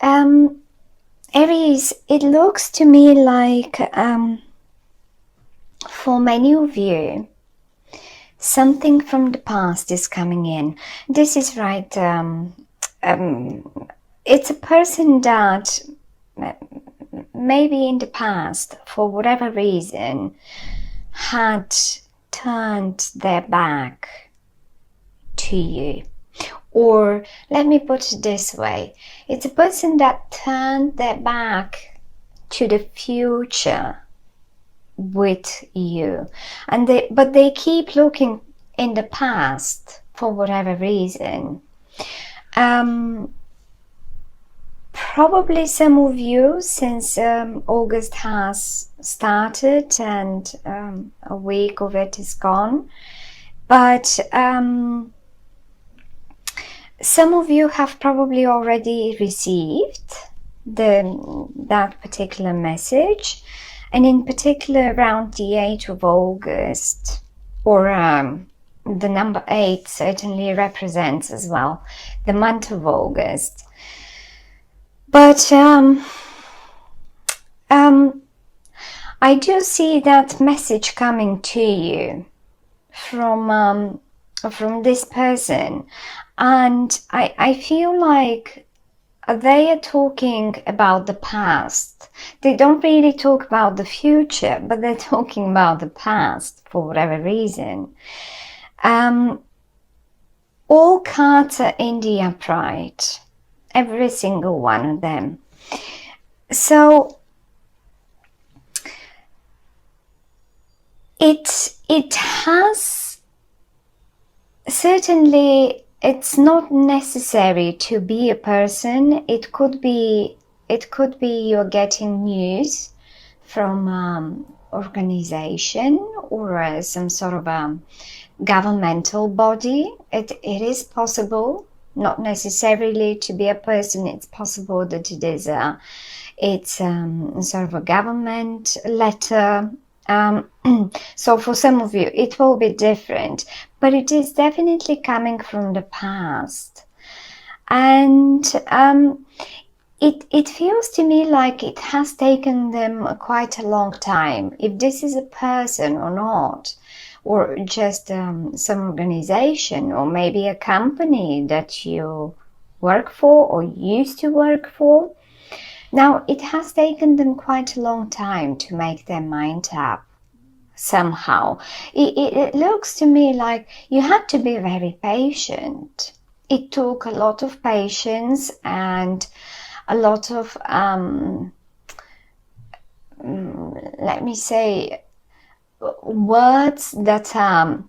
Aries, it looks to me like for many of you, something from the past is coming in. This is right. It's a person that maybe in the past, for whatever reason, had turned their back to you. Or let me put it this way, it's a person that turned their back to the future with you, and but they keep looking in the past for whatever reason. Probably some of you, since August has started and a week of it is gone, but some of you have probably already received that particular message, and in particular around the 8th of August, or the number 8 certainly represents as well the month of August. But I do see that message coming to you from this person, and I feel like they are talking about the past. They don't really talk about the future, but they're talking about the past for whatever reason. All cards are in the upright, every single one of them. So it has certainly. It's not necessary to be a person. It could be you're getting news from organization or some sort of governmental body. It is possible, not necessarily to be a person. It's possible that it is sort of a government letter. So for some of you it will be different, but it is definitely coming from the past, and it feels to me like it has taken them quite a long time, if this is a person or not, or just some organization, or maybe a company that you work for or used to work for. Now, it has taken them quite a long time to make their mind up somehow. It looks to me like you had to be very patient. It took a lot of patience and a lot of, let me say, words that on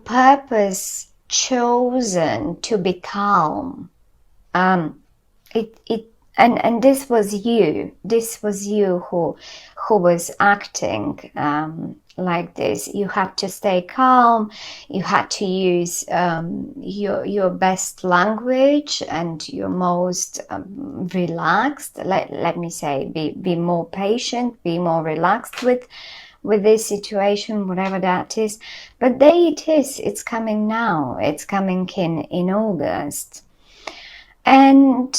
purpose chosen to be calm. And this was you who was acting like this. You had to stay calm, you had to use your best language and your most relaxed, let me say, be more patient, be more relaxed with this situation, whatever that is. But there it is, it's coming now, it's coming in August. And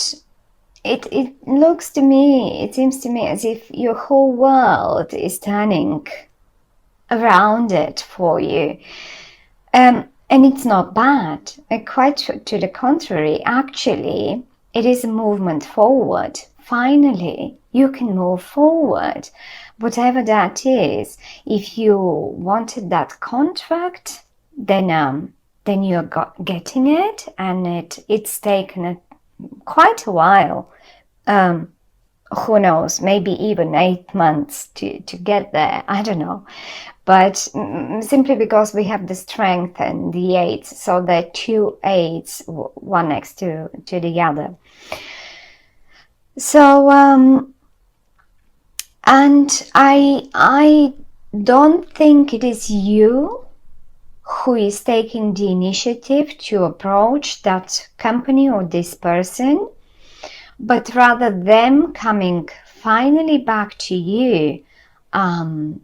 it looks to me, it seems to me as if your whole world is turning around it for you. And it's not bad. Quite to the contrary, actually, it is a movement forward. Finally, you can move forward. Whatever that is, if you wanted that contract, then you're getting it, and it's taken quite a while. Who knows, maybe even 8 months to get there, I don't know. But simply because we have the strength and the 8, so there are 2 8s, one next to the other. So and I don't think it is you who is taking the initiative to approach that company or this person, but rather them coming finally back to you and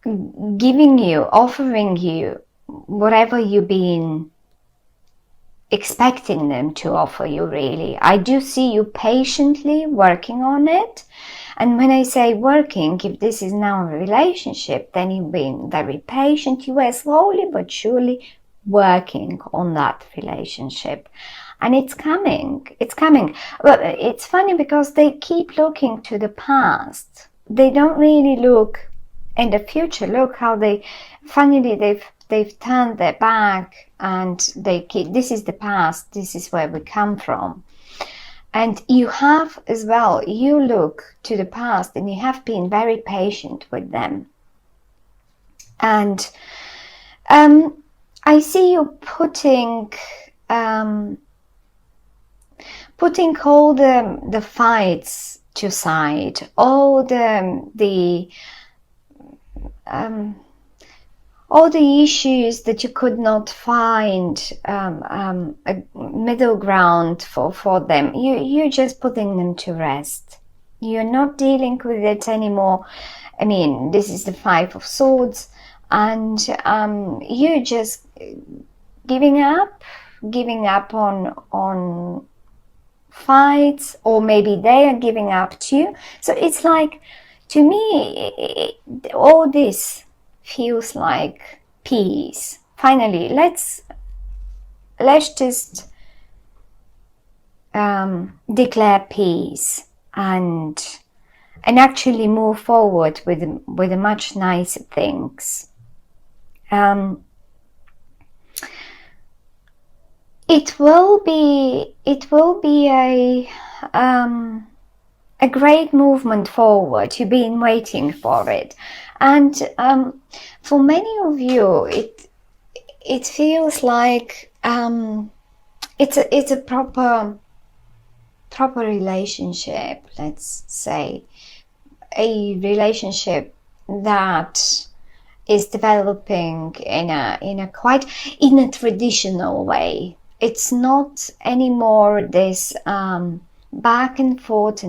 giving you, offering you whatever you've been expecting them to offer you, really. I do see you patiently working on it. And when I say working, if this is now a relationship, then you've been very patient. You are slowly but surely working on that relationship. And it's coming. It's coming. But it's funny because they keep looking to the past. They don't really look in the future. Look how they've turned their back and they keep, this is the past. This is where we come from. And you have as well, you look to the past and you have been very patient with them. And I see you putting all the fights to side, all the issues that you could not find a middle ground for them. You're just putting them to rest. You're not dealing with it anymore. I mean, this is the Five of Swords, and you're just giving up on fights, or maybe they are giving up to you. So it's like, to me, all this feels like peace. Finally, let's just declare peace and actually move forward with a much nicer things. It will be a great movement forward. You've been waiting for it, and for many of you, it feels like it's a proper relationship. Let's say a relationship that is developing in a traditional way. It's not anymore this back and forth,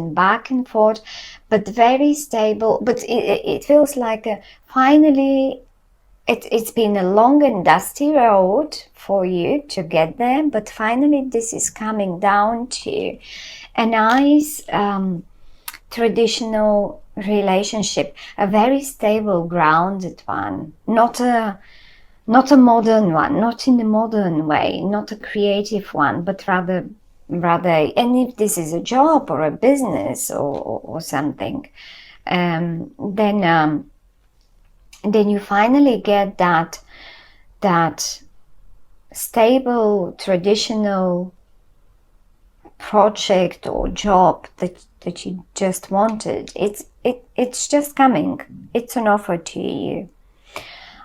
but very stable. But it feels like finally it's been a long and dusty road for you to get there, but finally this is coming down to a nice traditional relationship, a very stable, grounded one, not a modern one, not in the modern way, not a creative one, but rather, and if this is a job or a business or something, then you finally get that stable, traditional project or job that you just wanted. It's just coming. It's an offer to you.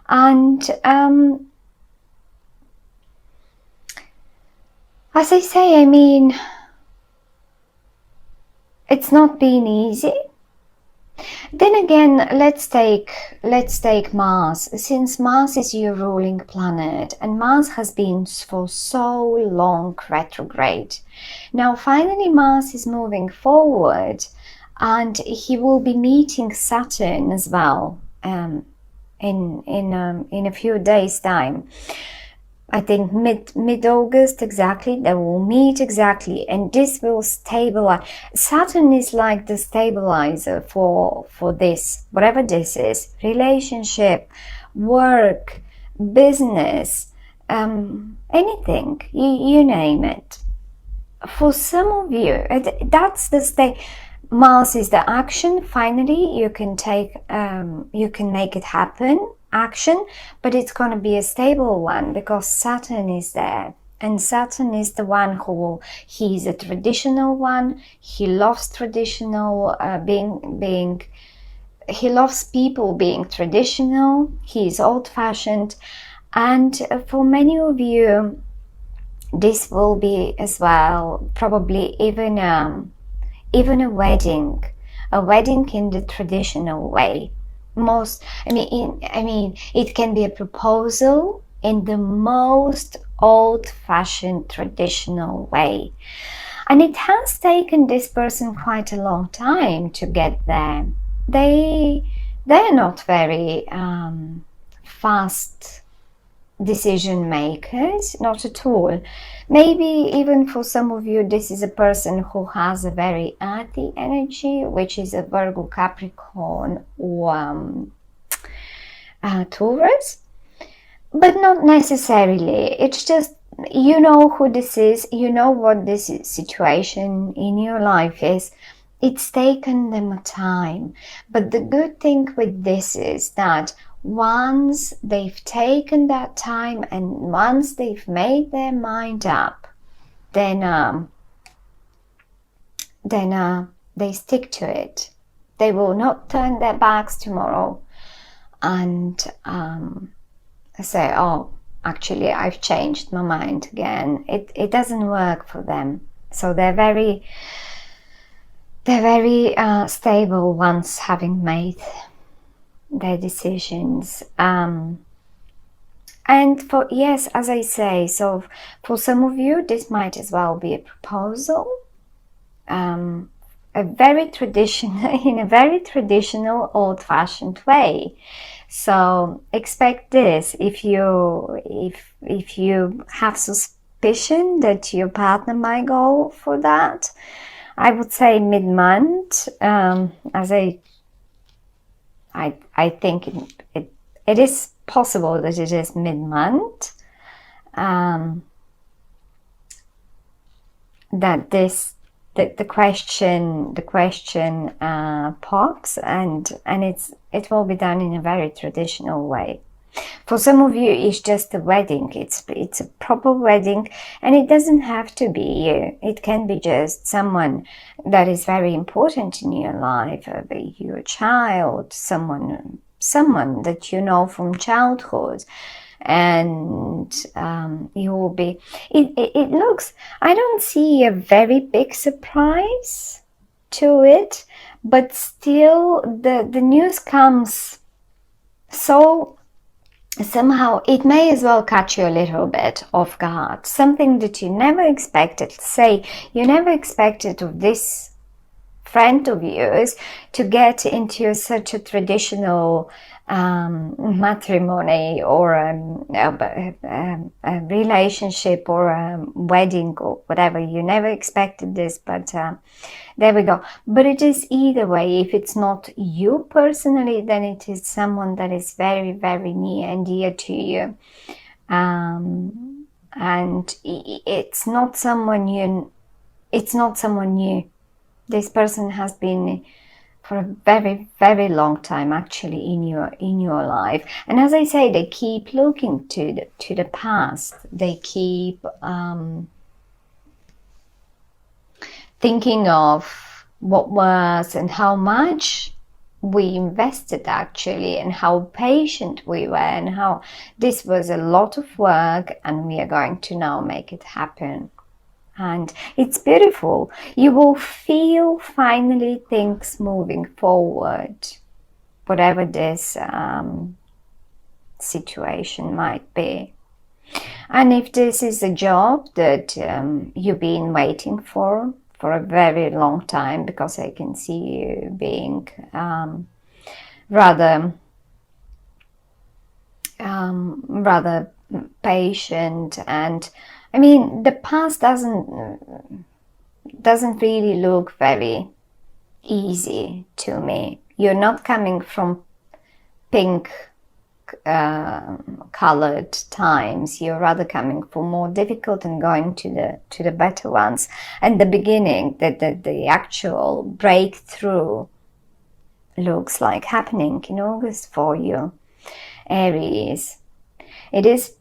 And as I say, I mean, it's not been easy. Then again, let's take Mars. Since Mars is your ruling planet, and Mars has been for so long retrograde. Now finally Mars is moving forward, and he will be meeting Saturn as well in a few days' time. I think mid-August exactly, they will meet exactly, and this will stabilize. Saturn is like the stabilizer for this, whatever this is, relationship, work, business, anything, you name it. For some of you, that's the state. Mars is the action. Finally, you can make it happen. Action, but it's going to be a stable one because Saturn is there, and Saturn is the one he's a traditional one. He loves traditional he loves people being traditional. He's old-fashioned, and for many of you this will be as well probably even a wedding in the traditional way. I mean, it can be a proposal in the most old-fashioned traditional way, and it has taken this person quite a long time to get there. They're not very fast decision makers, not at all. Maybe even for some of you, this is a person who has a very earthy energy, which is a Virgo, Capricorn, or Taurus, but not necessarily. It's just, you know who this is, you know what this situation in your life is. It's taken them a time, but the good thing with this is that once they've taken that time and once they've made their mind up, then they stick to it. They will not turn their backs tomorrow and say, oh, actually I've changed my mind again. It doesn't work for them. So they're very stable once having made their decisions. And for, yes, as I say, so for some of you, this might as well be a proposal, a very traditional, in a very traditional, old-fashioned way. So expect this. If you have suspicion that your partner might go for that, I would say mid-month, as I think it is possible that it is mid-month, that the question pops, and it will be done in a very traditional way. For some of you, it's just a wedding. It's a proper wedding, and it doesn't have to be you. It can be just someone that is very important in your life, be your child, someone that you know from childhood, and you will be. It looks. I don't see a very big surprise to it, but still, the news comes so. Somehow it may as well catch you a little bit off guard. Something that you never expected. Say you never expected of this friend of yours to get into such a traditional matrimony or a relationship or a wedding or whatever. You never expected this, but there we go. But it is either way. If it's not you personally, then it is someone that is very, very near and dear to you. And it's not someone you. It's not someone new. This person has been for a very, very long time actually in your life. And as I say, they keep looking to the past. They keep thinking of what was and how much we invested actually, and how patient we were, and how this was a lot of work, and we are going to now make it happen. And it's beautiful. You will feel finally things moving forward, whatever this situation might be. And if this is a job that you've been waiting for a very long time, because I can see you being rather patient, and I mean, the past doesn't really look very easy to me. You're not coming from pink colored times. You're rather coming from more difficult and going to the better ones. And the beginning, the actual breakthrough looks like happening in August for you, Aries. It is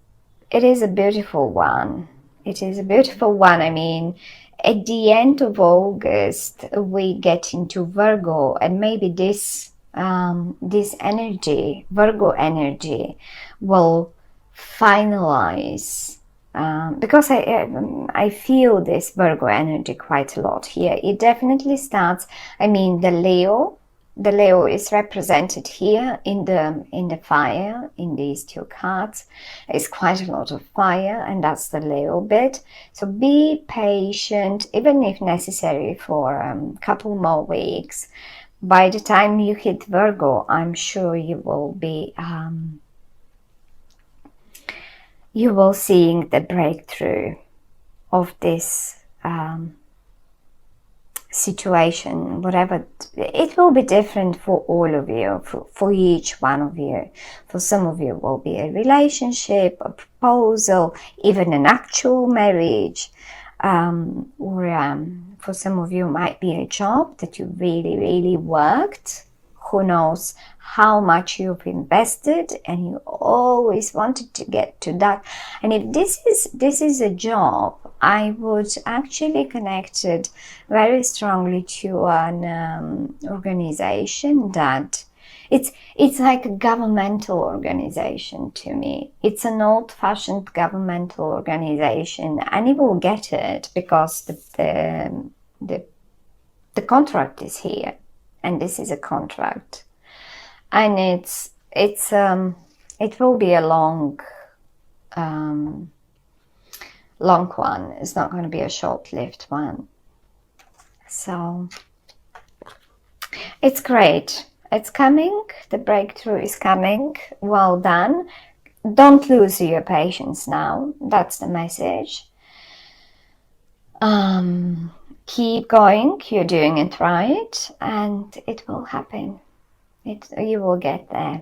a beautiful one. It is a beautiful one. I mean, at the end of August, we get into Virgo, and maybe this energy, Virgo energy, will finalize. Because I feel this Virgo energy quite a lot here. It definitely starts. I mean, the Leo is represented here in the fire. In these two cards, it's quite a lot of fire, and that's the Leo bit. So be patient, even if necessary, for a couple more weeks. By the time you hit Virgo, I'm sure you will be you will seeing the breakthrough of this situation, whatever. It will be different for all of you, for each one of you. For some of you it will be a relationship, a proposal, even an actual marriage, or for some of you it might be a job that you really worked. Who knows how much you've invested and you always wanted to get to that. And if this is a job, I would actually connect it very strongly to an organization that it's like a governmental organization to me. It's an old-fashioned governmental organization, and you will get it because the contract is here, and this is a contract, and it will be a long one. It's not going to be a short-lived one. So it's great. It's coming. The breakthrough is coming. Well done. Don't lose your patience now. That's the message. Keep going. You're doing it right, and it will happen. You will get there.